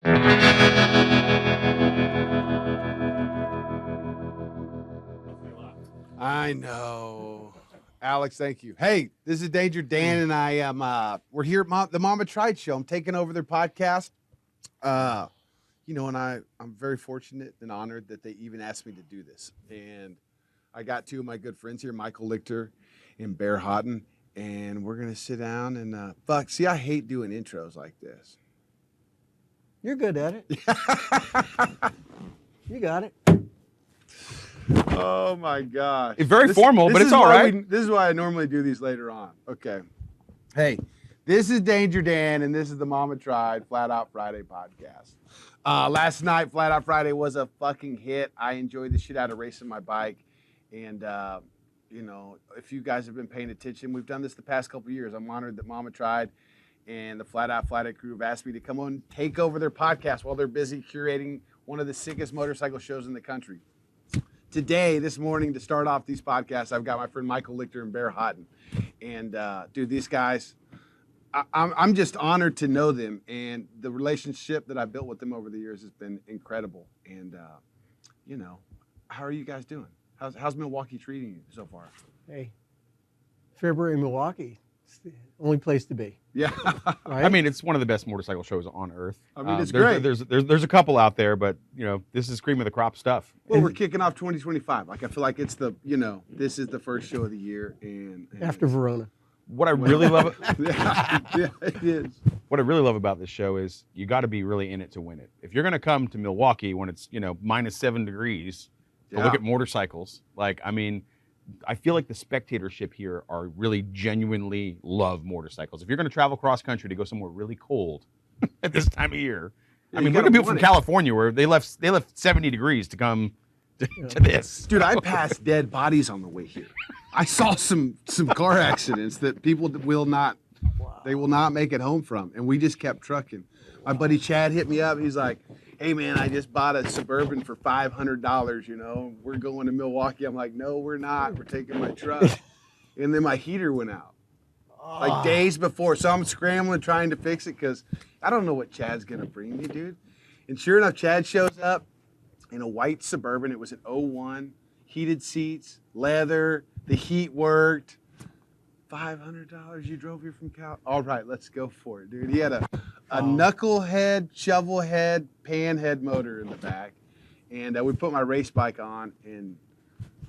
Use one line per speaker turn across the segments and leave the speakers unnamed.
I know. Alex, thank you. Hey, this is Danger Dan, and I am, we're here at the Mama Tried Show. I'm taking over their podcast. And I'm very fortunate and honored that they even asked me to do this. And I got two of my good friends here, Michael Lichter and Haughton, and we're going to sit down and, see, I hate doing intros like this.
You're good at it. You got it.
Oh my gosh.
It's very formal, but it's all right.
This is why I normally do these later on. Okay. Hey, this is Danger Dan, and this is the Mama Tried Flat Out Friday podcast. Last night, Flat Out Friday was a fucking hit. I enjoyed the shit out of racing my bike. And, if you guys have been paying attention, we've done this the past couple of years. I'm honored that Mama Tried and the Flat Out Friday crew have asked me to come on and take over their podcast while they're busy curating one of the sickest motorcycle shows in the country. Today, this morning, to start off these podcasts, I've got my friend Michael Lichter and Haughton. And, dude, these guys, I'm just honored to know them. And the relationship that I built with them over the years has been incredible. And, how are you guys doing? How's Milwaukee treating you so far?
Hey, February in Milwaukee. It's the only place to be.
Yeah.
Right?
I mean, it's one of the best motorcycle shows on earth.
I mean, it's
great.
great.
There's a couple out there, but this is cream of the crop stuff.
Well, we're kicking off 2025. Like, I feel like it's this is the first show of the year, and
After Verona.
What I really love,
yeah, it is.
what I really love about this show is you got to be really in it to win it. If you're going to come to Milwaukee when it's -7 degrees to look at motorcycles, I feel like the spectatorship here are really genuinely love motorcycles. If you're going to travel cross country to go somewhere really cold at this time of year, we're going to be from California where they left 70 degrees to come to this.
Dude, I passed dead bodies on the way here. I saw some car accidents that people will not make it home from, and we just kept trucking. My buddy Chad hit me up. He's like, "Hey man, I just bought a Suburban for $500. We're going to Milwaukee." I'm like, "No, we're not. We're taking my truck." And then my heater went out, like days before. So I'm scrambling trying to fix it because I don't know what Chad's gonna bring me, dude. And sure enough, Chad shows up in a white Suburban. It was an '01, heated seats, leather. The heat worked. $500. You drove here from Cal. All right, let's go for it, dude. He had a knucklehead, shovel head, pan head motor in the back, and we put my race bike on, and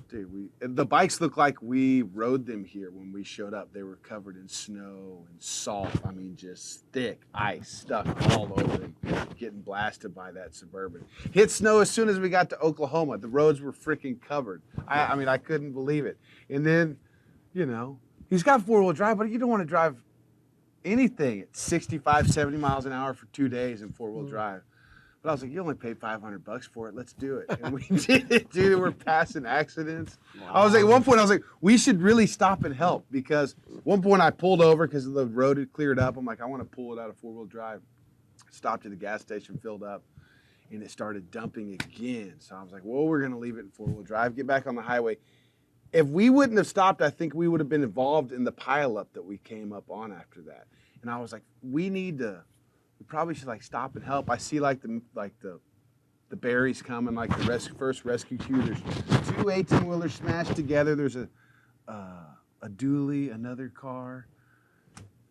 dude, the bikes look like we rode them here when we showed up. They were covered in snow and salt. I mean, just thick ice stuck all over them, getting blasted by that Suburban. Hit snow as soon as we got to Oklahoma. The roads were freaking covered. I couldn't believe it. And then, he's got four-wheel drive, but you don't want to drive anything at 65, 70 miles an hour for 2 days in four-wheel drive. But I was like, you only paid $500 for it. Let's do it. And we did it, dude. We're passing accidents. Wow. I was like, at one point, we should really stop and help, because at one point I pulled over because the road had cleared up. I'm like, I want to pull it out of four-wheel drive. Stopped at the gas station, filled up, and it started dumping again. So I was like, well, we're going to leave it in four-wheel drive, get back on the highway. If we wouldn't have stopped, I think we would have been involved in the pileup that we came up on after that. And I was like, we probably should stop and help. I see the berries coming, like the first rescue queue. There's two 18-wheelers smashed together. There's a dually, another car.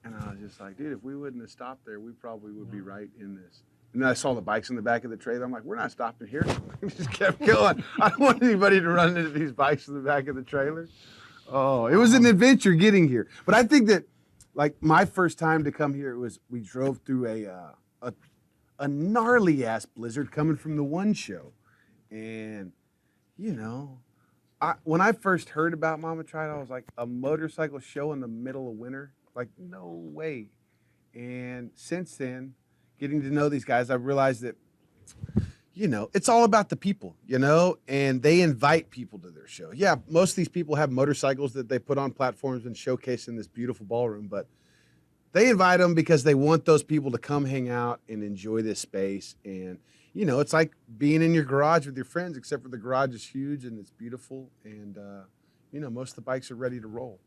And I was just like, dude, if we wouldn't have stopped there, we probably would be right in this. And then I saw the bikes in the back of the trailer. I'm like, we're not stopping here. We just kept going. I don't want anybody to run into these bikes in the back of the trailer. Oh, it was an adventure getting here. But I think that, my first time to come here, we drove through a gnarly ass blizzard coming from the one show. And, when I first heard about Mama Tried, I was like, a motorcycle show in the middle of winter? No way. And since then, getting to know these guys, I've realized that, it's all about the people, and they invite people to their show. Yeah, most of these people have motorcycles that they put on platforms and showcase in this beautiful ballroom, but they invite them because they want those people to come hang out and enjoy this space. And, it's like being in your garage with your friends, except for the garage is huge and it's beautiful. And, most of the bikes are ready to roll.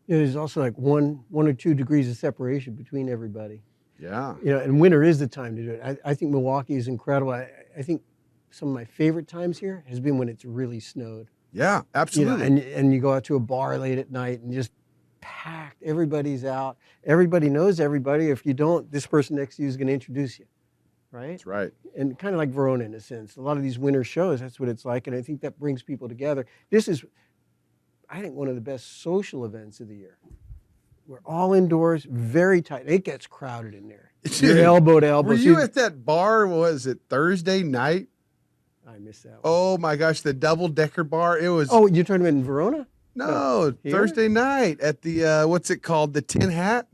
There's also 1 or 2 degrees of separation between everybody.
Yeah.
You know, and winter is the time to do it. I think Milwaukee is incredible. I think some of my favorite times here has been when it's really snowed.
Yeah,
You
absolutely.
know, and you go out to a bar late at night and just packed. Everybody's out. Everybody knows everybody. If you don't, this person next to you is going to introduce you, right?
That's right.
And kind of like Verona in a sense. A lot of these winter shows, that's what it's like. And I think that brings people together. This is, I think, one of the best social events of the year. We're all indoors, very tight. It gets crowded in there. You're elbow to elbow.
Were you at that bar, was it Thursday night?
I missed that one.
Oh my gosh, the double-decker bar. It was
Oh, you're talking about in Verona?
no,
Here?
Thursday night at the what's it called? The Tin Hat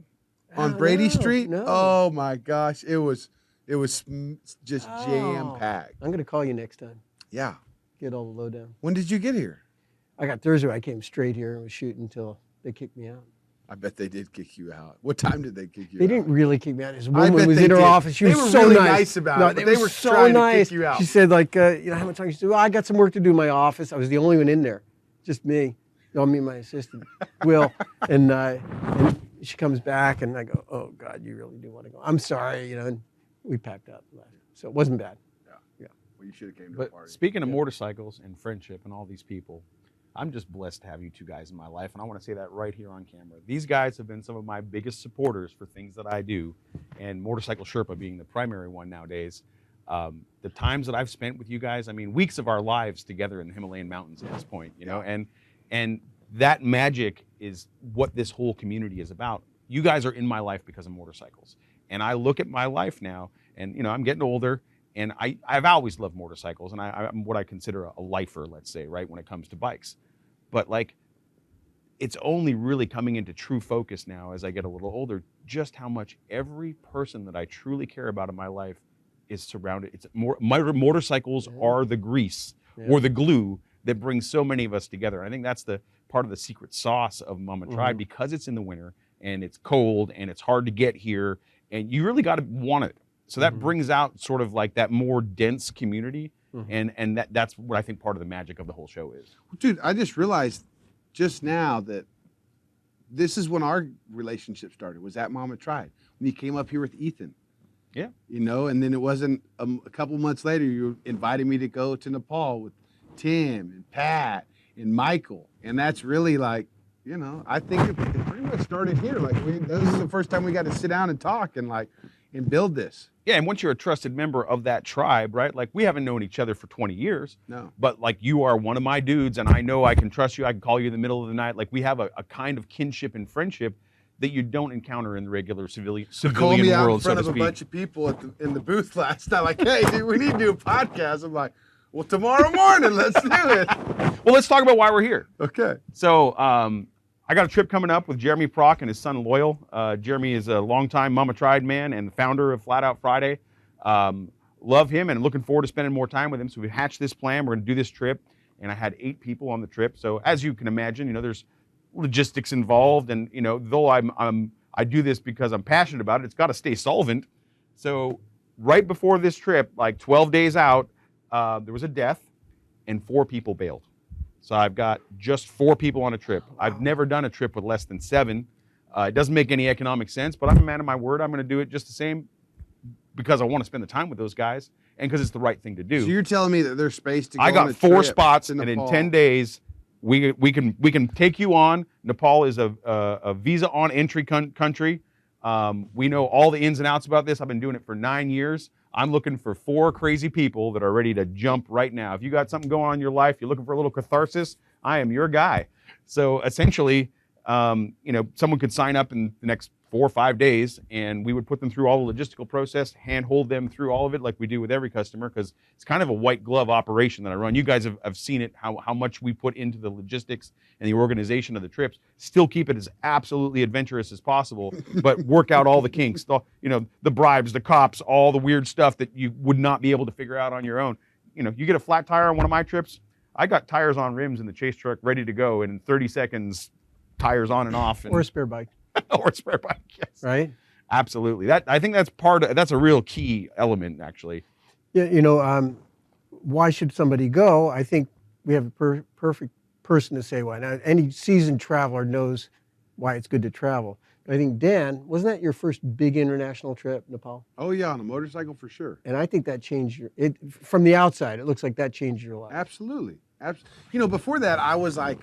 on
Oh,
Brady
no,
Street.
no.
Oh my gosh, it was just
Oh.
jam-packed.
I'm going to call you next time.
Yeah.
Get all the lowdown.
When did you get here?
I got Thursday. I came straight here and was shooting until they kicked me out.
I bet they did kick you out. What time did they kick you
They
out?
didn't really kick me out. This
I
woman
bet
was
they
in her
did.
office. She
They
was
were
so
really
nice.
nice about it, but they were
so
trying to
nice.
kick you out.
She said, like, you know, how much time? She said, well, I got some work to do in my office. I was the only one in there, just me. No, me and my assistant, Will. And she comes back, and I go, oh, God, you really do want to go. I'm sorry, you know, and we packed up. So it wasn't bad.
Well, you should have came to the
But
party.
speaking of motorcycles and friendship and all these people, I'm just blessed to have you two guys in my life, and I want to say that right here on camera. These guys have been some of my biggest supporters for things that I do, and Motorcycle Sherpa being the primary one nowadays. The times that I've spent with you guys, I mean, weeks of our lives together in the Himalayan mountains at this point, you know, and that magic is what this whole community is about. You guys are in my life because of motorcycles, and I look at my life now, and you know, I'm getting older. And I've always loved motorcycles, and I'm what I consider a lifer, let's say, right, when it comes to bikes. But like, it's only really coming into true focus now as I get a little older, just how much every person that I truly care about in my life is surrounded. Motorcycles are the grease or the glue that brings so many of us together. I think that's the part of the secret sauce of Mama Tribe, because it's in the winter and it's cold and it's hard to get here, and you really got to want it. So that brings out sort of like that more dense community, and that's what I think part of the magic of the whole show is.
Dude, I just realized just now that this is when our relationship started, was at Mama Tribe, when you came up here with Ethan.
Yeah.
You know, and then it wasn't a couple months later, you invited me to go to Nepal with Tim and Pat and Michael. And that's really like, you know, I think it pretty much started here. Like, this is the first time we got to sit down and talk and build this.
Yeah, and once you're a trusted member of that tribe, right? Like, we haven't known each other for 20 years.
No.
But like, you are one of my dudes, and I know I can trust you. I can call you in the middle of the night. Like, we have a kind of kinship and friendship that you don't encounter in the regular civilian
Call me out in
world, so
front
to
of a
speak.
bunch of people in the booth last night. Like, hey, dude, we need to do a podcast. I'm like, well, tomorrow morning, let's do it.
Well, let's talk about why we're here.
Okay.
So I got a trip coming up with Jeremy Prock and his son Loyal. Jeremy is a longtime Mama Tribe man and the founder of Flat Out Friday. Love him and looking forward to spending more time with him. So we hatched this plan. We're going to do this trip, and I had 8 people on the trip. So as you can imagine, you know, there's logistics involved, and you know, though I do this because I'm passionate about it, it's got to stay solvent. So right before this trip, like 12 days out, there was a death, and 4 people bailed. So I've got just 4 people on a trip. I've never done a trip with less than 7. It doesn't make any economic sense, but I'm a man of my word. I'm going to do it just the same because I want to spend the time with those guys and because it's the right thing to do.
So you're telling me that there's space to go
I got
on a
4
trip
spots,
to
and in
Nepal?
10 days, we can take you on. Nepal is a visa on entry country. We know all the ins and outs about this. I've been doing it for 9 years. I'm looking for 4 crazy people that are ready to jump right now. If you got something going on in your life, you're looking for a little catharsis, I am your guy. So essentially, you know, someone could sign up in the next 4 or 5 days, and we would put them through all the logistical process, handhold them through all of it like we do with every customer, because it's kind of a white glove operation that I run. You guys have seen it, how much we put into the logistics and the organization of the trips. Still keep it as absolutely adventurous as possible, but work out all the kinks, you know, the bribes, the cops, all the weird stuff that you would not be able to figure out on your own. You know, you get a flat tire on one of my trips, I got tires on rims in the chase truck ready to go, and in 30 seconds, tires on and off. And,
Or a spare bike.
or a spare bike, yes.
Right?
Absolutely. I think that's that's a real key element, actually.
Yeah, you know, why should somebody go? I think we have a perfect person to say why. Now, any seasoned traveler knows why it's good to travel. I think, Dan, wasn't that your first big international trip, Nepal?
Oh yeah, on a motorcycle for sure.
And I think that changed from the outside, it looks like that changed your life.
Absolutely. You know, before that, I was like,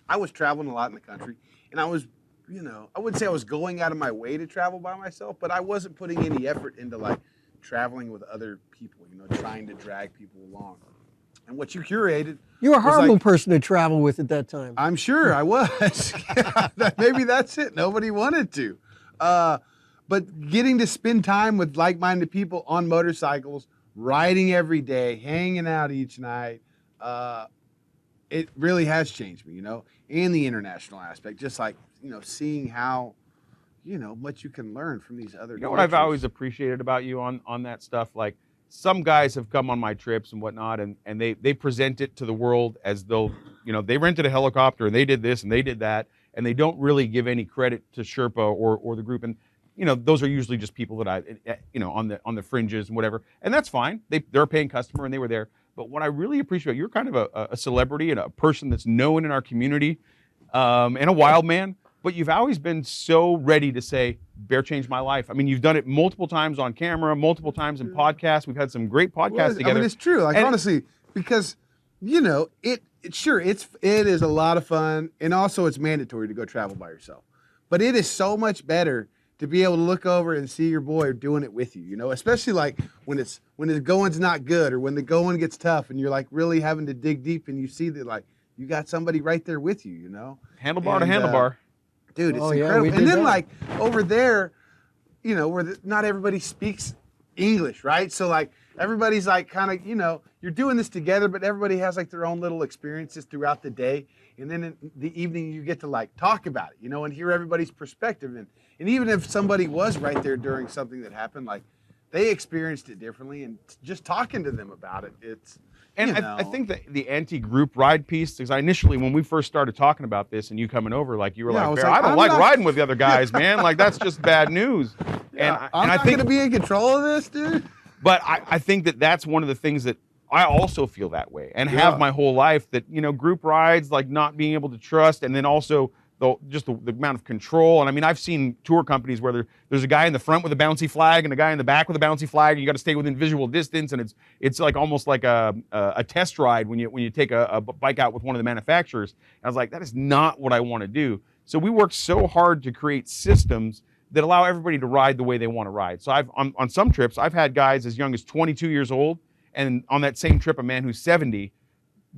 I was traveling a lot in the country, and I was, you know, I wouldn't say I was going out of my way to travel by myself, but I wasn't putting any effort into like traveling with other people, you know, trying to drag people along. And what you curated,
You were a
was
horrible
like,
person to travel with at that time.
I'm sure I was. Maybe that's it. Nobody wanted to. But getting to spend time with like-minded people on motorcycles, riding every day, hanging out each night, it really has changed me, you know, and the international aspect, just like, you know, seeing how, you know, much you can learn from these other
You know what I've
cultures.
always appreciated about you on that stuff? Like, some guys have come on my trips and whatnot, and they present it to the world as though, you know, they rented a helicopter and they did this and they did that, and they don't really give any credit to Sherpa or the group. And, you know, those are usually just people that you know, on the fringes and whatever, and that's fine. They're a paying customer and they were there. But what I really appreciate, you're kind of a celebrity and a person that's known in our community, and a wild man. But you've always been so ready to say, Bear changed my life. I mean, you've done it multiple times on camera, multiple times in podcasts. We've had some great podcasts together.
I mean, it's true. Like,
And-
honestly, because, you know, it is a lot of fun, and also it's mandatory to go travel by yourself. But it is so much better to be able to look over and see your boy doing it with you, you know, especially like when the going's not good or when the going gets tough and you're like really having to dig deep and you see that like you got somebody right there with you, you know.
Handlebar to
And,
handlebar.
Dude, it's
Oh, yeah,
incredible.
we
And
did
then
that.
like over there, you know, where not everybody speaks English, right? So like everybody's like kind of, you know, you're doing this together, but everybody has like their own little experiences throughout the day. And then in the evening you get to like talk about it, you know, and hear everybody's perspective. And even if somebody was right there during something that happened, like they experienced it differently, and just talking to them about it, it's,
And
you
I
know.
think that the anti-group ride piece, because I initially, when we first started talking about this and you coming over, like you were
Yeah, I
like,
was
Bear,
like,
I don't
I'm
like
not-
riding with the other guys, man. Like, that's just bad news.
Yeah,
and
I'm
I
not
think,
going to be in control of this, dude.
but I think that that's one of the things that I also feel that way and
Yeah.
have my whole life, that, you know, group rides, like not being able to trust, and then also the amount of control. And I mean, I've seen tour companies where there's a guy in the front with a bouncy flag and a guy in the back with a bouncy flag, and you got to stay within visual distance, and it's like almost like a test ride when you take a bike out with one of the manufacturers. And I was like, that is not what I want to do. So we work so hard to create systems that allow everybody to ride the way they want to ride. So on some trips, I've had guys as young as 22 years old, and on that same trip, a man who's 70,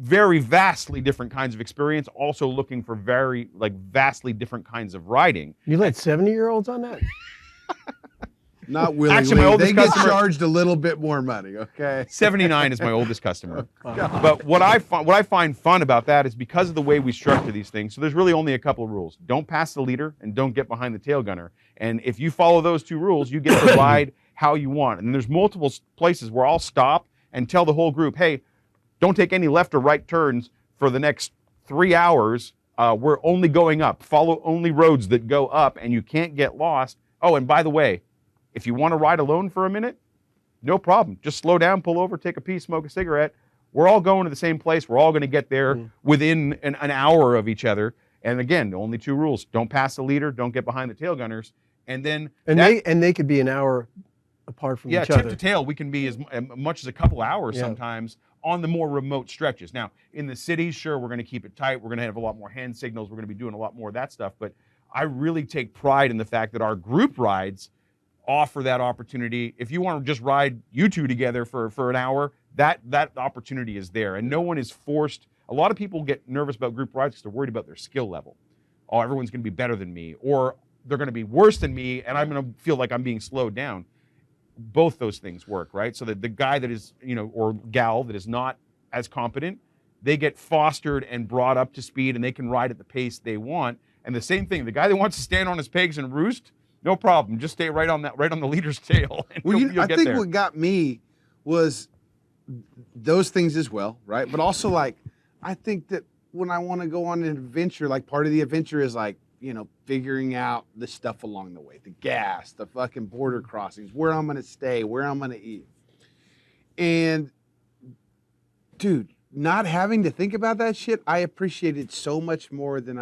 very vastly different kinds of experience, also looking for very, like, vastly different kinds of riding.
You let 70-year-olds on that?
Not willingly.
Actually, my oldest
they get
customer-
charged a little bit more money, okay?
79 is my oldest customer. But what I find fun about that is because of the way we structure these things. So there's really only a couple of rules. Don't pass the leader and don't get behind the tail gunner. And if you follow those two rules, you get to ride how you want. And there's multiple places where I'll stop and tell the whole group, hey, don't take any left or right turns for the next 3 hours. We're only going up. Follow only roads that go up, and you can't get lost. Oh, and by the way, if you want to ride alone for a minute, no problem. Just slow down, pull over, take a pee, smoke a cigarette. We're all going to the same place. We're all going to get there within an hour of each other. And again, only two rules. Don't pass the leader. Don't get behind the tail gunners. And then
And they could be an hour apart from each
tip
other.
to tail, we can be as much as a couple hours
Yeah.
sometimes on the more remote stretches. Now, in the cities, sure, we're going to keep it tight. We're going to have a lot more hand signals. We're going to be doing a lot more of that stuff. But I really take pride in the fact that our group rides offer that opportunity. If you want to just ride you two together for an hour, that opportunity is there. And no one is forced. A lot of people get nervous about group rides because they're worried about their skill level. Oh, everyone's going to be better than me, or they're going to be worse than me, and I'm going to feel like I'm being slowed down. Both those things work, right? So that the guy that is, you know, or gal that is not as competent, they get fostered and brought up to speed, and they can ride at the pace they want. And the same thing, the guy that wants to stand on his pegs and roost, no problem. Just stay right on the leader's tail, and
Well,
you'll
I
get
think
there.
what got me was those things as well, right? But also, like, I think that when I want to go on an adventure, like, part of the adventure is, like, you know, figuring out the stuff along the way, the gas, the fucking border crossings, where I'm going to stay, where I'm going to eat. And, dude, not having to think about that shit, I appreciate it so much more than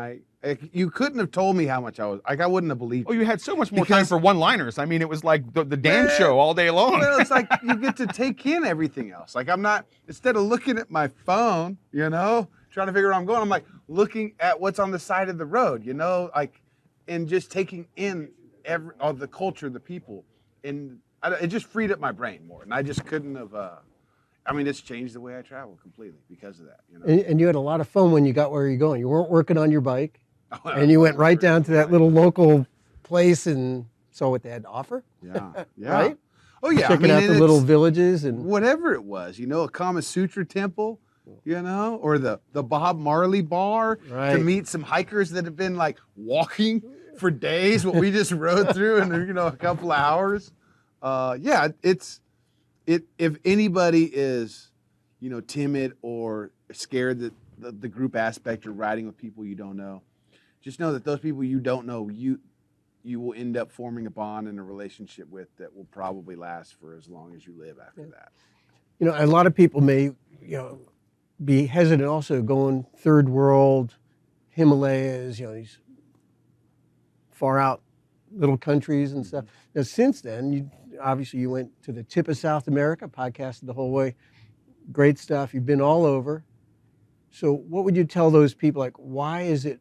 Like, you couldn't have told me how much I was. Like, I wouldn't have believed.
Oh, you had so much more
Because-
time for one-liners. I mean, it was like the Dan
Man,
show all day long.
Well, it's like you get to take in everything else. Like, I'm not, instead of looking at my phone, you know, trying to figure out where I'm going, I'm like looking at what's on the side of the road, you know, like, and just taking in all the culture, the people, and it just freed up my brain more. And I just couldn't have. I mean, it's changed the way I travel completely because of that. You know,
And you had a lot of fun when you got where you're going. You weren't working on your bike, and you went right down to that little local place and saw what they had to offer.
Yeah, yeah.
Right?
Oh yeah,
Checking out the
and
little
it's-
villages and
whatever it was, you know, a Kama Sutra temple, you know, or the Bob Marley bar to
Right.
meet some hikers that have been like walking for days, what we just rode through in, you know, a couple of hours. Yeah, if anybody is, you know, timid or scared that the group aspect or riding with people you don't know, just know that those people you don't know, you will end up forming a bond and a relationship with that will probably last for as long as you live after that.
you know, a lot of people may, you know, be hesitant also going third world, Himalayas, you know, these far out little countries and stuff. Now, since then, you went to the tip of South America, podcasted the whole way. Great stuff. You've been all over. So what would you tell those people? Like, why is it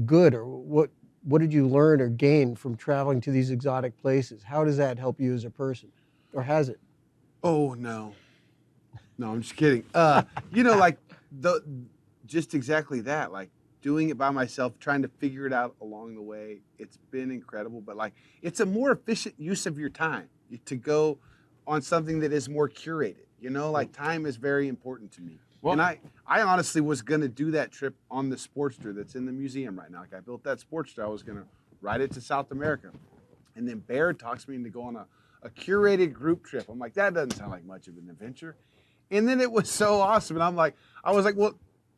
good, or what did you learn or gain from traveling to these exotic places? How does that help you as a person, or has it?
Oh no, I'm just kidding. You know, like just exactly that. Like doing it by myself, trying to figure it out along the way. It's been incredible, but like it's a more efficient use of your time to go on something that is more curated. You know, like time is very important to me.
Well-
and I honestly was going to do that trip on the Sportster that's in the museum right now. Like I built that Sportster. I was going to ride it to South America. And then Baird talks me into going on a curated group trip. I'm like, that doesn't sound like much of an adventure. And then it was so awesome. And I was like, well,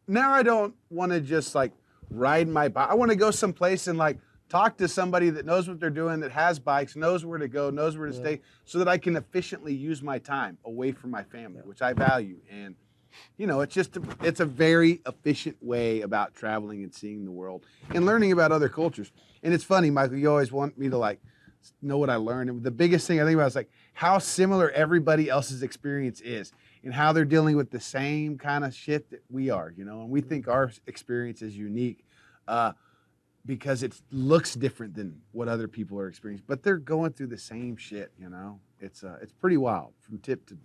now I don't want to just like ride my bike. I want to go someplace and like talk to somebody that knows what they're doing, that has bikes, knows where to go, knows where to stay, so that I can efficiently use my time away from my family, which I value. And you know, it's a very efficient way about traveling and seeing the world and learning about other cultures. And it's funny, Michael, you always want me to like know what I learned. And the biggest thing I think about is like how similar everybody else's experience is and how they're dealing with the same kind of shit that we are, you know, and we think our experience is unique because it looks different than what other people are experiencing, but they're going through the same shit, you know. It's pretty wild from tip to,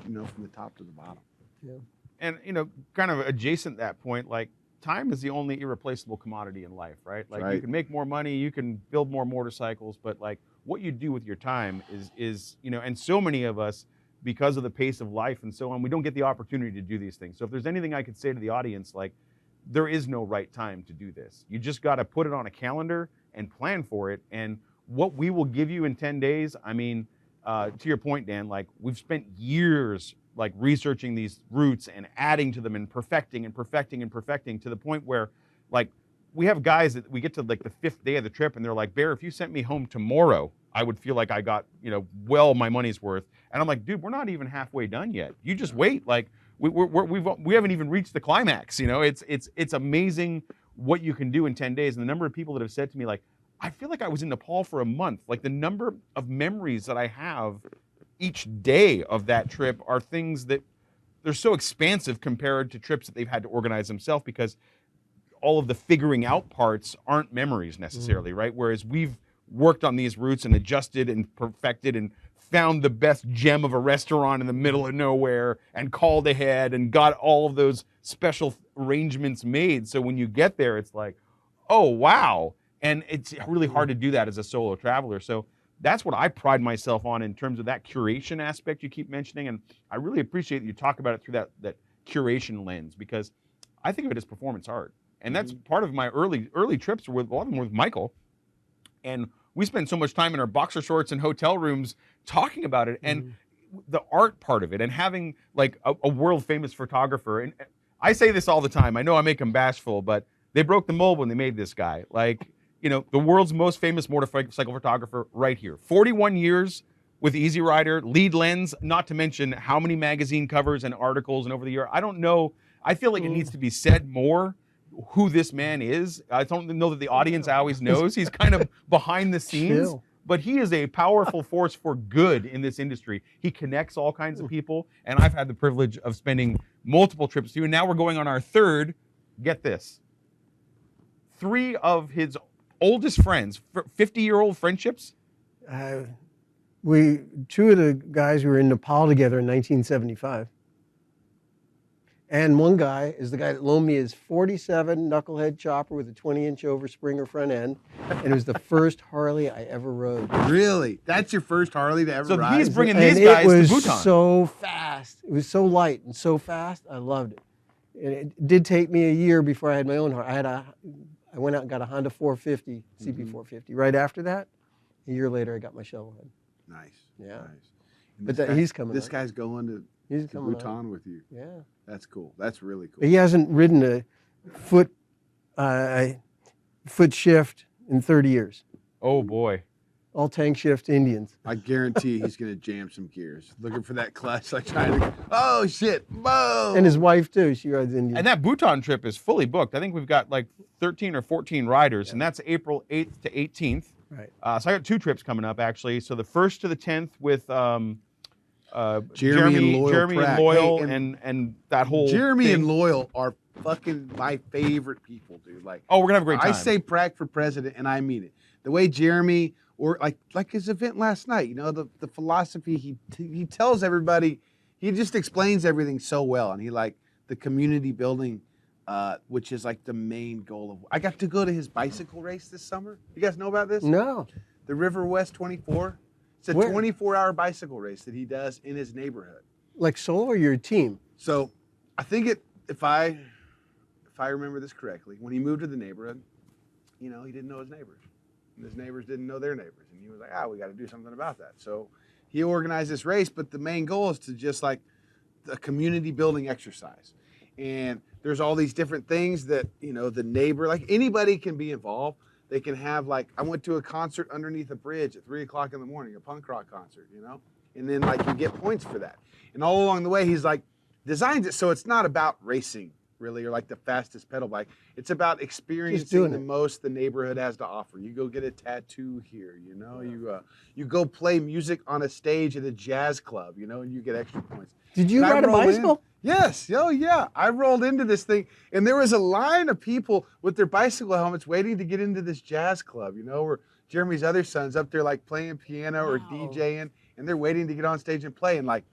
you know, from the top to the bottom.
Yeah.
And, you know, kind of adjacent to that point, like time is the only irreplaceable commodity in life, right? Like
Right.
you can make more money, you can build more motorcycles, but like what you do with your time is, you know, and so many of us, because of the pace of life and so on, we don't get the opportunity to do these things. So if there's anything I could say to the audience, like there is no right time to do this. You just got to put it on a calendar and plan for it. And what we will give you in 10 days, I mean, to your point, Dan, like we've spent years like researching these routes and adding to them and perfecting and perfecting and perfecting to the point where like we have guys that we get to like the 5th day of the trip and they're like, Bear, if you sent me home tomorrow, I would feel like I got, you know, well my money's worth. And I'm like, dude, we're not even halfway done yet. You just wait. Like we haven't even reached the climax. You know, it's amazing what you can do in 10 days. And the number of people that have said to me like, I feel like I was in Nepal for a month. Like the number of memories that I have each day of that trip are things that they're so expansive compared to trips that they've had to organize themselves, because all of the figuring out parts aren't memories necessarily, right? Whereas we've worked on these routes and adjusted and perfected and found the best gem of a restaurant in the middle of nowhere and called ahead and got all of those special arrangements made. So when you get there, it's like, oh, wow. And it's really hard to do that as a solo traveler. So that's what I pride myself on in terms of that curation aspect you keep mentioning. And I really appreciate that you talk about it through that curation lens, because I think of it as performance art. And that's part of my early trips with a lot of them with Michael. And we spend so much time in our boxer shorts and hotel rooms talking about it. And the art part of it, and having like a world famous photographer. And I say this all the time. I know I make them bashful, but they broke the mold when they made this guy. Like, you know, the world's most famous motorcycle photographer right here. 41 years with Easy Rider, lead lens, not to mention how many magazine covers and articles and over the year. I don't know. I feel like it needs to be said more, who this man is. I don't know that the audience always knows. He's kind of behind the scenes.
Chill.
But he is a powerful force for good in this industry. He connects all kinds of people, and I've had the privilege of spending multiple trips to, and now we're going on our third, get this, 3 of his oldest friends, 50-year-old friendships.
2 of the guys were in Nepal together in 1975. And one guy is the guy that loaned me his 47 knucklehead chopper with a 20-inch over Springer front end. And it was the first Harley I ever rode.
Really? That's your first Harley to ever
So
ride?
he's bringing
And
these guys
it was
to Bhutan.
so fast. It was so light and so fast. I loved it. And it did take me a year before I had my own Harley. I went out and got a Honda 450, CP450. Right after that, a year later, I got my shovelhead.
Nice.
Yeah.
Nice.
But he's coming
This
on.
guy's going to
He's coming
Bhutan
on.
with you.
Yeah.
That's cool. That's really cool.
But he hasn't ridden a foot shift in 30 years.
Oh boy.
All tank shift Indians.
I guarantee he's going to jam some gears. Looking for that clutch, like trying to, oh shit, boom.
And his wife too. She rides Indian.
And that Bhutan trip is fully booked. I think we've got like 13 or 14 riders, and that's April 8th to 18th.
Right.
So I got 2 trips coming up, actually. So the 1st to the 10th with
Jeremy
Jeremy
Pratt.
and Loyal,
Hey,
and that whole
Jeremy
thing.
and Loyal are fucking my favorite people, dude. Like,
Oh, we're gonna have a great time.
I say Pratt for president, and I mean it. The way Jeremy, or like his event last night, you know, the philosophy he tells everybody, he just explains everything so well, and he like the community building, which is like the main goal of. I got to go to his bicycle race this summer. You guys know about this?
No.
The River West 24. It's a
Where?
24-hour bicycle race that he does in his neighborhood.
Like solo or your team?
So I think if I remember this correctly, when he moved to the neighborhood, you know, he didn't know his neighbors. And his neighbors didn't know their neighbors. And he was like, we got to do something about that. So he organized this race, but the main goal is to just like a community building exercise. And there's all these different things that, you know, the neighbor, like anybody can be involved. They can have like, I went to a concert underneath a bridge at 3 o'clock in the morning, a punk rock concert, you know? And then like you get points for that. And all along the way, he's like, designs it so it's not about racing really, or like the fastest pedal bike. It's about experiencing the most the neighborhood has to offer. You go get a tattoo here, you know? You go play music on a stage at a jazz club, you know, and you get extra points.
Did you ride a bicycle?
Yes. Oh, yeah. I rolled into this thing, and there was a line of people with their bicycle helmets waiting to get into this jazz club, you know, where Jeremy's other son's up there like playing piano or DJing, and they're waiting to get on stage and play. And like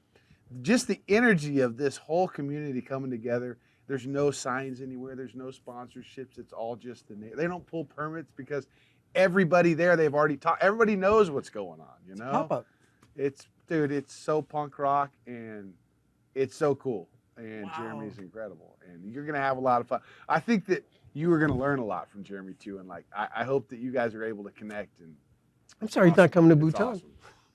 just the energy of this whole community coming together. There's no signs anywhere. There's no sponsorships. It's all just they don't pull permits because everybody there, they've already talked. Everybody knows what's going on, you know?
Pop-up.
Dude, it's so punk rock, and it's so cool. And Jeremy's incredible, and you're gonna have a lot of fun. I think that you are gonna learn a lot from Jeremy too, and like I hope that you guys are able to connect. And
I'm sorry he's not coming to
it's
Bhutan.
awesome.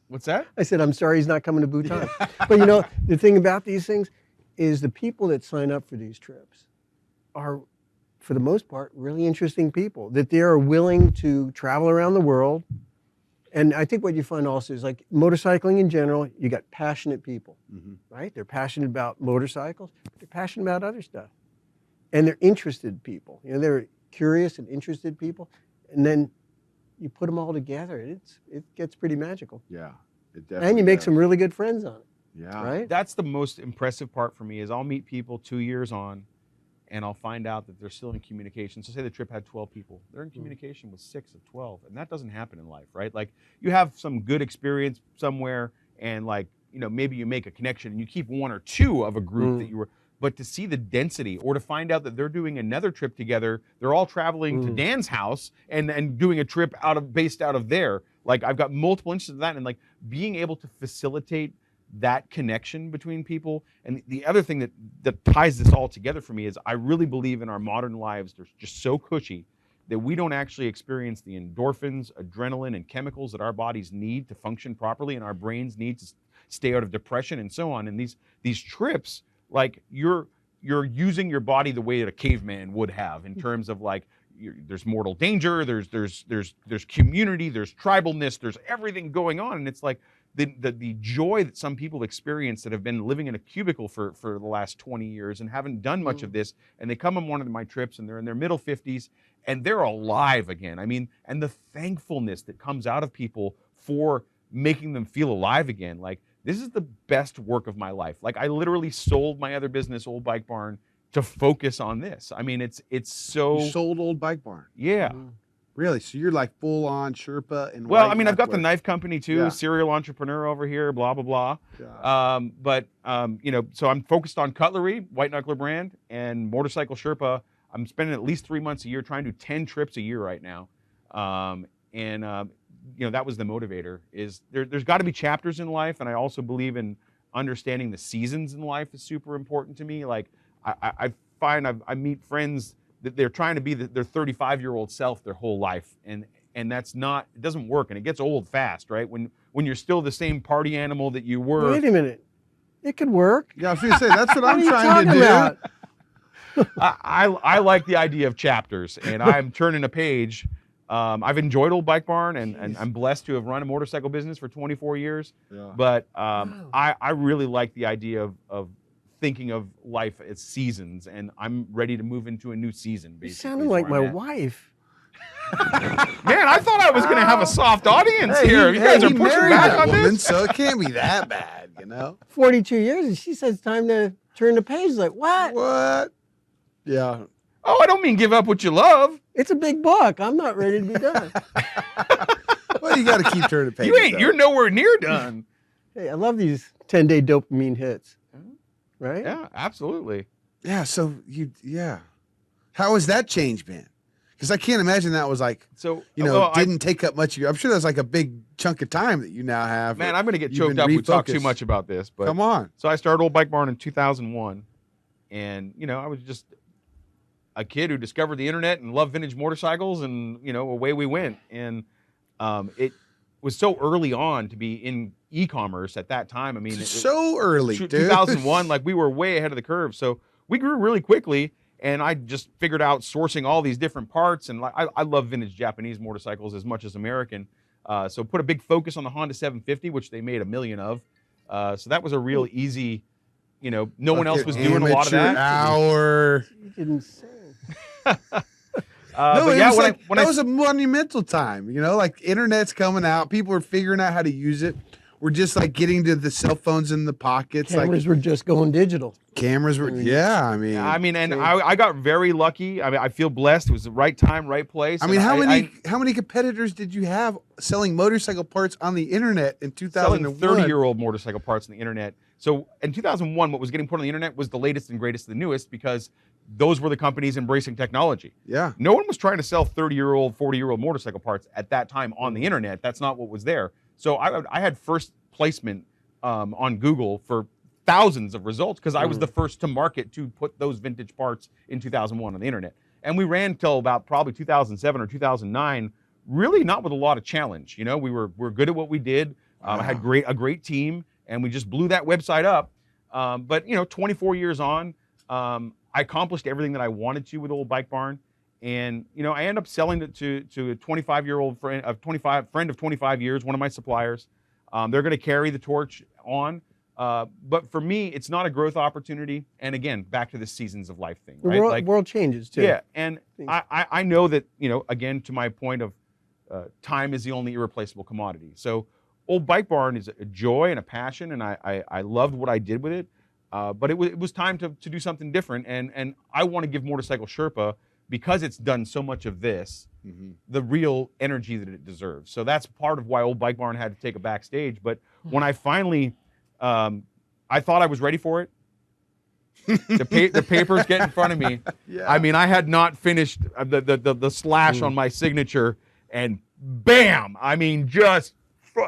What's that?
I said, I'm sorry he's not coming to Bhutan. But you know, the thing about these things is the people that sign up for these trips are, for the most part, really interesting people, that they are willing to travel around the world. And I think what you find also is like motorcycling in general, you got passionate people, right? They're passionate about motorcycles, but they're passionate about other stuff. And they're interested people. You know, they're curious and interested people. And then you put them all together, it gets pretty magical.
Yeah, it definitely
And you make
does.
some really good friends on it,
Yeah.
right?
That's the most impressive part for me is I'll meet people 2 years on, and I'll find out that they're still in communication. So say the trip had 12 people. They're in communication with 6 of 12. And that doesn't happen in life, right? Like you have some good experience somewhere and like, you know, maybe you make a connection and you keep 1 or 2 of a group that you were, but to see the density or to find out that they're doing another trip together, they're all traveling to Dan's house and doing a trip based out of there. Like I've got multiple instances of that, and like being able to facilitate that connection between people. And the other thing that ties this all together for me is I really believe in our modern lives, they're just so cushy that we don't actually experience the endorphins, adrenaline, and chemicals that our bodies need to function properly and our brains need to stay out of depression and so on. And these trips, like you're using your body the way that a caveman would have in terms of like there's mortal danger, there's community, there's tribalness, there's everything going on, and it's like the joy that some people experience that have been living in a cubicle for the last 20 years and haven't done much of this, and they come on one of my trips and they're in their middle 50s and they're alive again. I mean, and the thankfulness that comes out of people for making them feel alive again. Like, this is the best work of my life. Like, I literally sold my other business, Old Bike Barn, to focus on this. I mean, it's so...
You sold Old Bike Barn?
Yeah.
Really? So you're like full on Sherpa and
Well, I mean, I've got the
Whiteknuckler.
knife company too,
Yeah.
serial entrepreneur over here, blah, blah, blah.
Yeah.
You know, so I'm focused on cutlery, Whiteknuckler brand, and Motorcycle Sherpa. I'm spending at least 3 months a year trying to do 10 trips a year right now. You know, that was the motivator, is there's got to be chapters in life. And I also believe in understanding the seasons in life is super important to me. Like, I find I meet friends that they're trying to be their 35-year-old self their whole life. And that's not, it doesn't work. And it gets old fast, right? When you're still the same party animal that you were.
Wait a minute. It could work.
Yeah, I was going to say, that's what I'm
are you
trying to
talking
do.
about?
I like the idea of chapters, and I'm turning a page. I've enjoyed Old Bike Barn, and I'm blessed to have run a motorcycle business for 24 years.
Yeah.
But I really like the idea of thinking of life as seasons, and I'm ready to move into a new season.
You
Basically,
sounded
is
like
where
my
I'm at.
wife.
Man, I thought I was going to have a soft audience here. You guys
he
are pushing
married
back
that
on
woman,
this.
so it can't be that bad, you know?
42 years, and she says it's time to turn the page. Like, what?
What? Yeah.
Oh, I don't mean give up what you love.
It's a big book. I'm not ready to be done.
Well, you got to keep turning pages.
You ain't.
though.
You're nowhere near done.
Hey, I love these 10-day dopamine hits. Right?
Yeah, absolutely.
Yeah, so yeah. How has that change been? Because I can't imagine that was like,
So
you know,
well,
didn't take up much of your, I'm sure that's like a big chunk of time that you now have.
man, I'm going to get
You've
choked
been
up. We talk too
refocused.
much about this, but
Come on.
so I started Old Bike Barn in 2001, and you know, I was just a kid who discovered the internet and loved vintage motorcycles, and you know, away we went. And it was so early on to be in e-commerce at that time. I mean,
So early, dude.
2001, like we were way ahead of the curve. So we grew really quickly, and I just figured out sourcing all these different parts. And like, I love vintage Japanese motorcycles as much as American. So put a big focus on the Honda 750, which they made a million of. So that was a real easy, you know, no one else was doing a lot of
Amateur
that.
Hour.
You didn't say.
No,
But
it
yeah,
was
when
like,
I
that was a monumental time, you know, like internet's coming out, people are figuring out how to use it. We're just like getting to the cell phones in the pockets.
Cameras
like
were just going digital.
cameras were, yeah, I mean,
and I got very lucky. I mean, I feel blessed. It was the right time, right place.
I mean,
And
how many competitors did you have selling motorcycle parts on the internet in
selling
2001?
30-year-old motorcycle parts on the internet. So in 2001, what was getting put on the internet was the latest and greatest, the newest, because those were the companies embracing technology.
Yeah.
No one was trying to sell 30-year-old, 40-year-old motorcycle parts at that time on the internet. That's not what was there. So I had first placement on Google for thousands of results because I was the first to market to put those vintage parts in 2001 on the internet. And we ran till about probably 2007 or 2009, really not with a lot of challenge. You know, we're good at what we did. I had a great team, and we just blew that website up. But you know, 24 years on, I accomplished everything that I wanted to with Old Bike Barn. And you know, I ended up selling it to a 25-year-old friend of 25 years, one of my suppliers. They're going to carry the torch on. But for me, it's not a growth opportunity. And again, back to the seasons of life thing, right?
The world changes too.
Yeah, and I know that, you know, again, to my point of time is the only irreplaceable commodity. So Old Bike Barn is a joy and a passion, and I loved what I did with it. But it was time to do something different. And I want to give Motorcycle Sherpa, because it's done so much of this, the real energy that it deserves. So that's part of why Old Bike Barn had to take a backstage. But when I finally, I thought I was ready for it. The papers get in front of me.
Yeah.
I mean, I had not finished the slash on my signature, and bam! I mean, just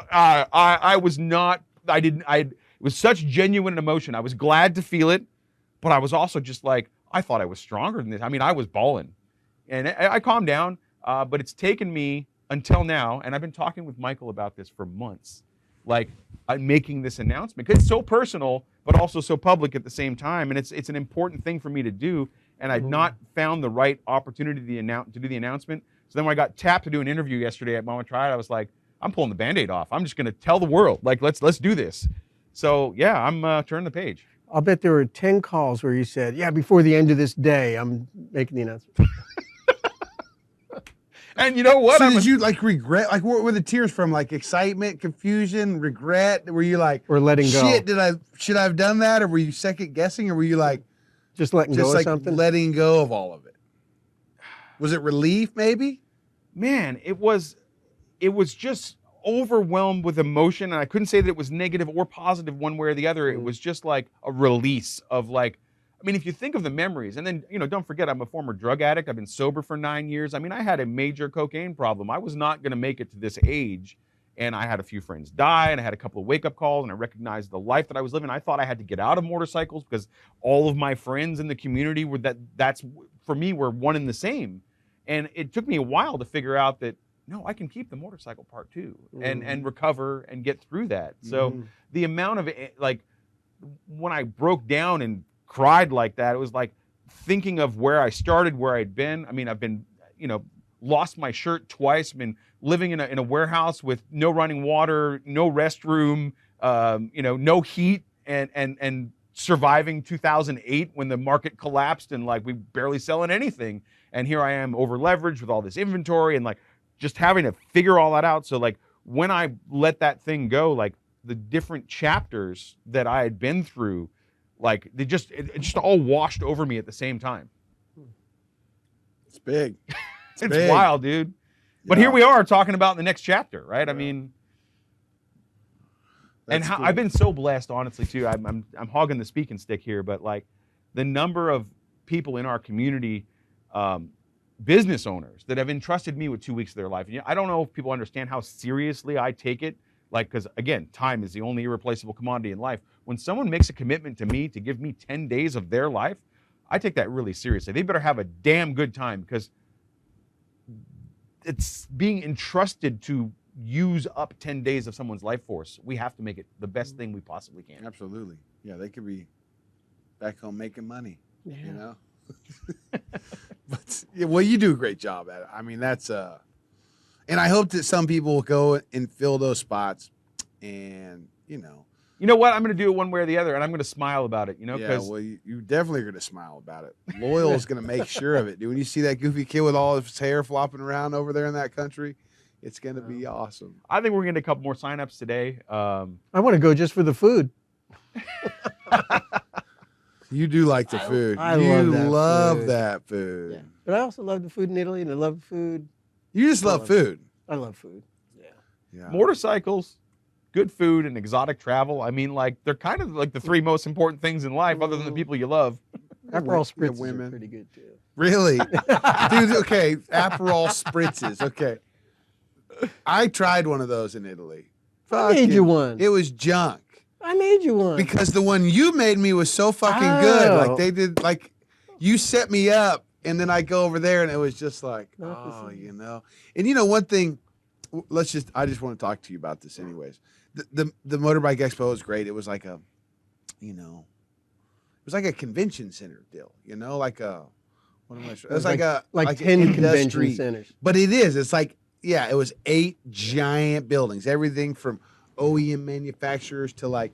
I was not. It was such genuine emotion. I was glad to feel it, but I was also just like, I thought I was stronger than this. I mean, I was bawling, and I calmed down. But it's taken me until now, and I've been talking with Michael about this for months, like making this announcement, because it's so personal, but also so public at the same time, and it's an important thing for me to do. And I've not found the right opportunity to do the announcement. So then when I got tapped to do an interview yesterday at Moment Triad, I was like, I'm pulling the Band-Aid off. I'm just going to tell the world, like, let's do this. So yeah, I'm turning the page.
I'll bet there were 10 calls where you said, yeah, before the end of this day, I'm making the announcement.
And you know what?
So did you like regret? Like, what were the tears from? Like excitement, confusion, regret? Were you like,
or letting go?
Shit, should I have done that? Or were you second guessing? Or were you like,
just letting go of something?
Letting go of all of it? Was it relief, maybe?
Man, it was just overwhelmed with emotion, and I couldn't say that it was negative or positive one way or the other. It was just like a release of like, I mean, if you think of the memories, and then, you know, don't forget, I'm a former drug addict. I've been sober for 9 years. I mean, I had a major cocaine problem. I was not going to make it to this age. And I had a few friends die, and I had a couple of wake-up calls, and I recognized the life that I was living. I thought I had to get out of motorcycles because all of my friends in the community were that's for me, were one and the same. And it took me a while to figure out that, no, I can keep the motorcycle part too, and recover and get through that. So the amount of it, like, when I broke down and cried like that, it was like thinking of where I started, where I'd been. I mean, I've been, you know, lost my shirt twice, been living in a warehouse with no running water, no restroom, you know, no heat, and surviving 2008 when the market collapsed and like we barely selling anything. And here I am over leveraged with all this inventory and like just having to figure all that out. So like when I let that thing go, like the different chapters that I had been through, like it just all washed over me at the same time.
It's big.
It's wild, dude. But here we are talking about the next chapter, right? Yeah. I mean, and how, I've been so blessed, honestly, too. I'm hogging the speaking stick here, but like the number of people in our community, business owners that have entrusted me with 2 weeks of their life. And I don't know if people understand how seriously I take it. Like, because again, time is the only irreplaceable commodity in life. When someone makes a commitment to me to give me 10 days of their life, I take that really seriously. They better have a damn good time, because it's being entrusted to use up 10 days of someone's life force. We have to make it the best thing we possibly can.
Absolutely. Yeah, they could be back home making money, you know? But yeah, well, you do a great job at it. I mean, that's and I hope that some people will go and fill those spots, and you know
what, I'm going to do it one way or the other, and I'm going to smile about it, you know.
Yeah, well, you definitely are going to smile about it. Loyal is going to make sure of it, dude. When you see that goofy kid with all of his hair flopping around over there in that country, it's going to be awesome.
I think we're going to get a couple more signups today.
I want to go just for the food.
You do like the food.
I
love that food.
Yeah. But I also love the food in Italy, and I love the food.
You just love food.
I love food.
Yeah.
Motorcycles, good food, and exotic travel. I mean, like, they're kind of like the three most important things in life, other than the people you love.
Aperol spritzes are pretty good too.
Really? Dude, okay. Aperol spritzes. Okay. I tried one of those in Italy.
I made you one.
It was junk.
I made you one.
Because the one you made me was so fucking good. Like, they did, like, you set me up, and then I go over there, and it was just like, you know. And you know, one thing, I just want to talk to you about this anyways. The Motorbike Expo was great. It was like a, you know, it was like a convention center deal, you know, like a, what am I sure? It was like
10 convention centers.
But it is. It's like, yeah, it was 8 giant buildings. Everything from OEM manufacturers to like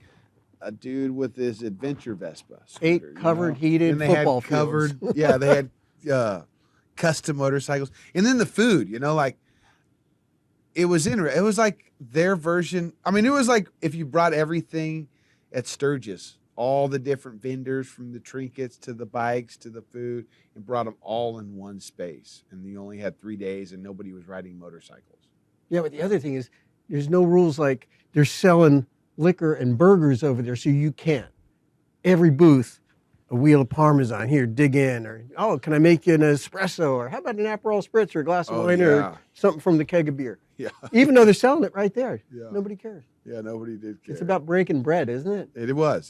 a dude with his adventure Vespa scooter,
8 covered, heated football fields.
Yeah, they had custom motorcycles. And then the food, you know, like, it was like their version. I mean, it was like if you brought everything at Sturgis, all the different vendors, from the trinkets to the bikes to the food, and brought them all in one space. And you only had 3 days, and nobody was riding motorcycles.
Yeah, but the other thing is, there's no rules. Like, they're selling liquor and burgers over there, so you can't. Every booth, a wheel of Parmesan, here, dig in, or, oh, can I make you an espresso, or how about an Aperol spritz, or a glass of wine, or something from the keg of beer.
Yeah.
Even though they're selling it right there. Yeah. Nobody cares.
Yeah, nobody did care.
It's about breaking bread, isn't it?
It was.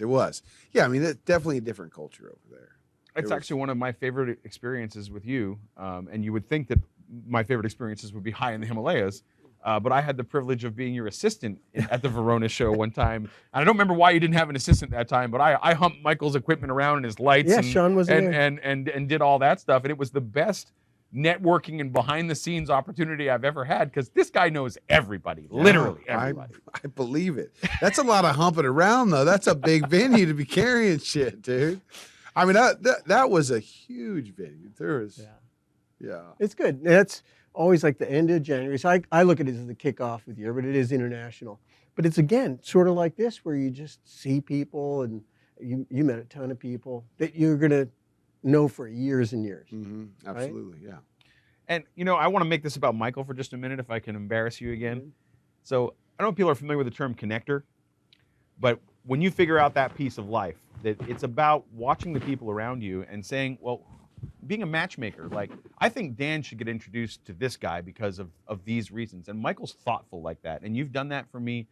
Yeah, I mean, it's definitely a different culture over there.
It's actually one of my favorite experiences with you, and you would think that my favorite experiences would be high in the Himalayas. But I had the privilege of being your assistant at the Verona show one time. And I don't remember why you didn't have an assistant that time, but I humped Michael's equipment around and his lights.
Yeah, Sean was there.
And did all that stuff. And it was the best networking and behind the scenes opportunity I've ever had, because this guy knows everybody, literally
Yeah,
everybody.
I believe it. That's a lot of humping around, though. That's a big venue to be carrying shit, dude. I mean, that was a huge venue. There was, yeah.
It's good. That's always like the end of January. So I look at it as the kickoff of the year, but it is international. But it's, again, sort of like this, where you just see people, and you met a ton of people that you're going to know for years and years.
Mm-hmm. Absolutely, right? Yeah.
And, I want to make this about Michael for just a minute, if I can embarrass you again. So I don't know if people are familiar with the term connector, but when you figure out that piece of life, that it's about watching the people around you and saying, well, being a matchmaker, like, I think Dan should get introduced to this guy because of these reasons. And Michael's thoughtful like that. And you've done that for me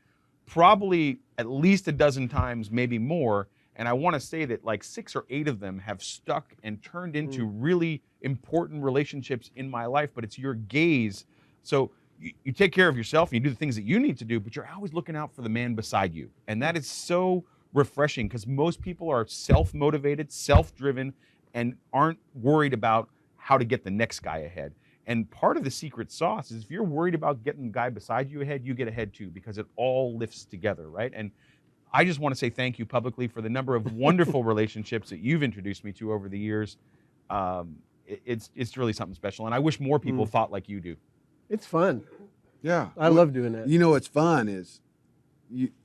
probably at least a dozen times, maybe more. And I want to say that like 6 or 8 of them have stuck and turned into really important relationships in my life, but it's your gaze. So you take care of yourself and you do the things that you need to do, but you're always looking out for the man beside you. And that is so refreshing, because most people are self-motivated, self-driven, and aren't worried about how to get the next guy ahead. And part of the secret sauce is if you're worried about getting the guy beside you ahead, you get ahead too, because it all lifts together, right? And I just want to say thank you publicly for the number of wonderful relationships that you've introduced me to over the years. It's really something special, and I wish more people thought like you do.
It's fun.
Yeah.
I love doing that.
You know what's fun is you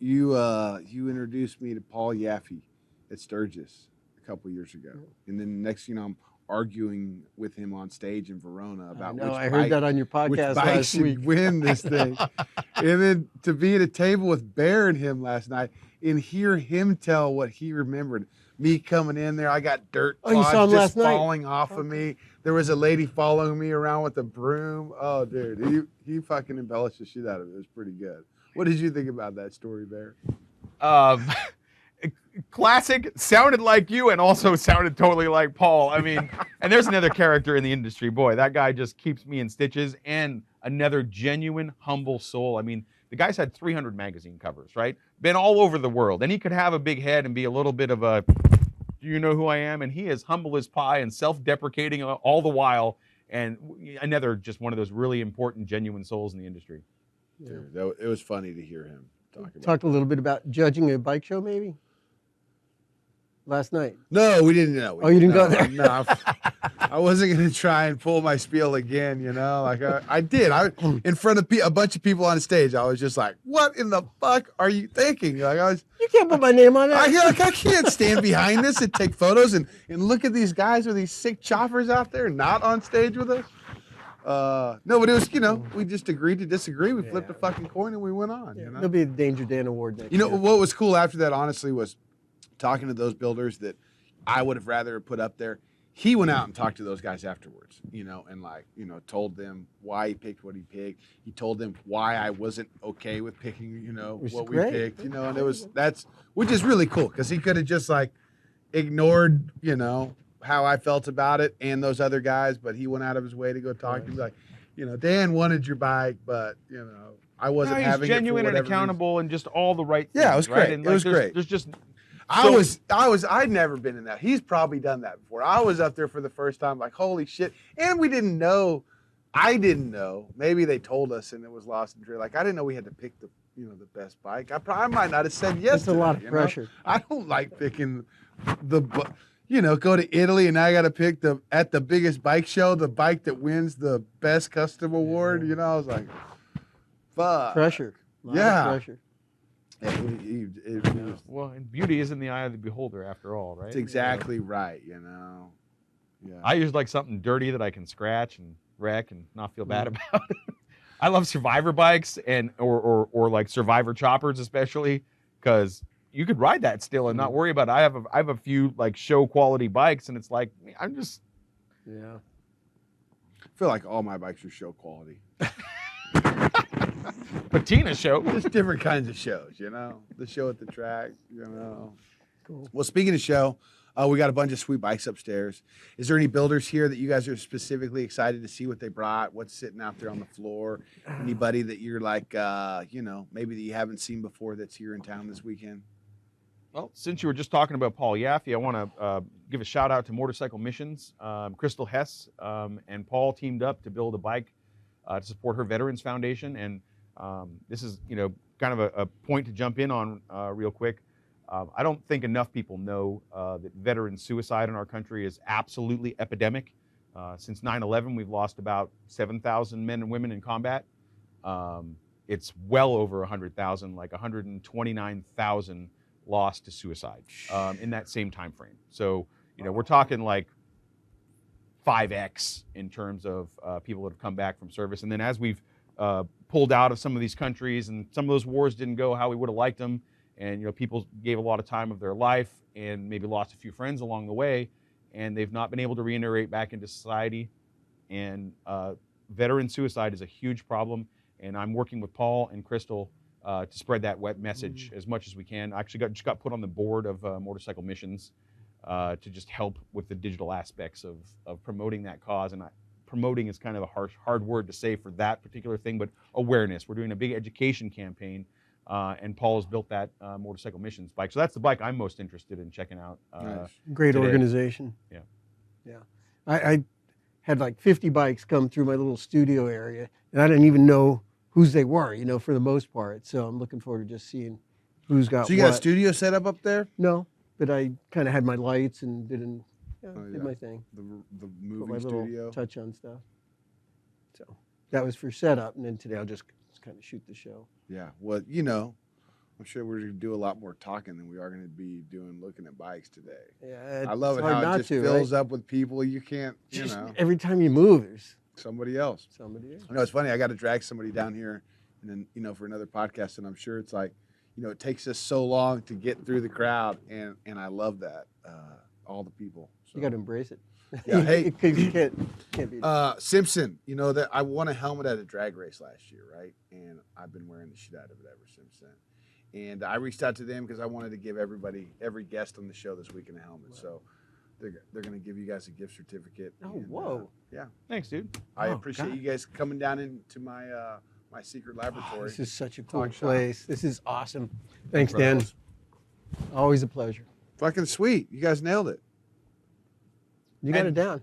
introduced me to Paul Yaffe at Sturgis a couple years ago, and then next thing you know, I'm arguing with him on stage in Verona about
I heard that on your podcast last
should
week.
win this thing. And then to be at a table with Bear and him last night and hear him tell what he remembered. Me coming in there, I got dirt
you saw him
just
last night?
falling off of me. There was a lady following me around with a broom. Oh, dude, he fucking embellished the shit out of it. It was pretty good. What did you think about that story, Bear?
Classic, sounded like you and also sounded totally like Paul. I mean, and there's another character in the industry. Boy, that guy just keeps me in stitches, and another genuine, humble soul. I mean, the guy's had 300 magazine covers, right? Been all over the world. And he could have a big head and be a little bit of a, do you know who I am? And he is humble as pie and self-deprecating all the while. And another, just one of those really important, genuine souls in the industry.
Dude, it was funny to hear him talk about
Talked a little bit about judging a bike show, maybe? Last night.
No, we didn't know.
You didn't go there?
No, I wasn't going to try and pull my spiel again, Like I did. In front of a bunch of people on stage, I was just like, what in the fuck are you thinking? Like
You can't put my name on that.
I can't stand behind this and take photos and look at these guys with these sick choppers out there not on stage with us. No, but it was, we just agreed to disagree. We flipped a fucking coin and we went on.
There'll be a Danger Dan Award next year.
What was cool after that, honestly, was talking to those builders that I would have rather put up there. He went out and talked to those guys afterwards, and told them why he picked what he picked. He told them why I wasn't okay with picking, what we picked, and which is really cool, because he could have just ignored, how I felt about it and those other guys, but he went out of his way to go talk to me like, Dan wanted your bike, but I wasn't having it for
genuine and accountable
reason.
And just all the right things.
Yeah, it was great.
Right? And
it was great.
There's just
I'd never been in that. He's probably done that before. I was up there for the first time, like, holy shit. And we didn't know. I didn't know. Maybe they told us and it was lost in drill. Like, I didn't know we had to pick the best bike. I might not have said yes.
It's a lot of pressure.
I don't like picking go to Italy and I got to pick at the biggest bike show, the bike that wins the best custom award. I was like, fuck.
Pressure. A lot of pressure.
Well, and beauty is in the eye of the beholder, after all, right?
That's exactly right, Yeah.
I usually like something dirty that I can scratch and wreck and not feel bad about it. I love Survivor bikes or like Survivor choppers, especially, because you could ride that still and not worry about it. I have a few like show quality bikes, and it's like I'm just
I feel like all my bikes are show quality.
patina show.
Just different kinds of shows, The show at the track,
Cool.
Well, speaking of show, we got a bunch of sweet bikes upstairs. Is there any builders here that you guys are specifically excited to see what they brought? What's sitting out there on the floor? Anybody that you're like, maybe that you haven't seen before that's here in town this weekend?
Well, since you were just talking about Paul Yaffe, I want to give a shout out to Motorcycle Missions. Crystal Hess and Paul teamed up to build a bike to support her Veterans Foundation. And this is, kind of a point to jump in on real quick. I don't think enough people know that veteran suicide in our country is absolutely epidemic. Since 9/11, we've lost about 7,000 men and women in combat. It's well over 100,000, like 129,000 lost to suicide in that same time frame. So, we're talking like 5x in terms of people that have come back from service. And then as we've pulled out of some of these countries and some of those wars didn't go how we would have liked them, and people gave a lot of time of their life and maybe lost a few friends along the way, and they've not been able to reintegrate back into society. And veteran suicide is a huge problem, and I'm working with Paul and Crystal to spread that wet message as much as we can. I actually just got put on the board of Motorcycle Missions to just help with the digital aspects of promoting that cause. And promoting is kind of a hard word to say for that particular thing, but awareness. We're doing a big education campaign, and Paul has built that Motorcycle Missions bike. So that's the bike I'm most interested in checking out.
Nice.
Great
today.
organization.
Yeah.
Yeah. I had like 50 bikes come through my little studio area, and I didn't even know whose they were, for the most part. So I'm looking forward to just seeing who's got
So you
what.
got a studio set up there?
No, but I kind of had my lights and did
Oh,
did
yeah.
my thing.
The
Put
movie
my little
studio?
touch on stuff. So that was for setup, and then today I'll just kind of shoot the show.
Yeah. Well, I'm sure we're going to do a lot more talking than we are going to be looking at bikes today.
Yeah,
I love
it's
it
hard
how
not
it just
to,
fills
right?
up with people. You can't,
Just every time you move, there's
somebody else.
somebody else.
It's funny. I got to drag somebody down here, and then for another podcast, and I'm sure it's like, it takes us so long to get through the crowd, and I love that all the people. So.
You got to embrace it.
Yeah, hey.
because you can't beat it.
Simpson, that I won a helmet at a drag race last year, right? And I've been wearing the shit out of it ever since then. And I reached out to them because I wanted to give every guest on the show this weekend a helmet. So they're going to give you guys a gift certificate.
Oh,
and,
whoa.
Yeah.
Thanks, dude.
I
Oh,
appreciate
God.
you guys coming down into my my secret laboratory.
This is such a cool
Talk shop.
place. This is awesome. Thanks, Dan. Always a pleasure.
Fucking sweet. You guys nailed it.
You got
And-
it down.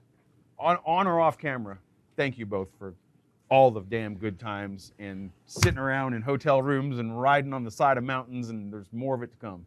On or off camera, thank you both for all the damn good times and sitting around in hotel rooms and riding on the side of mountains, and there's more of it to come.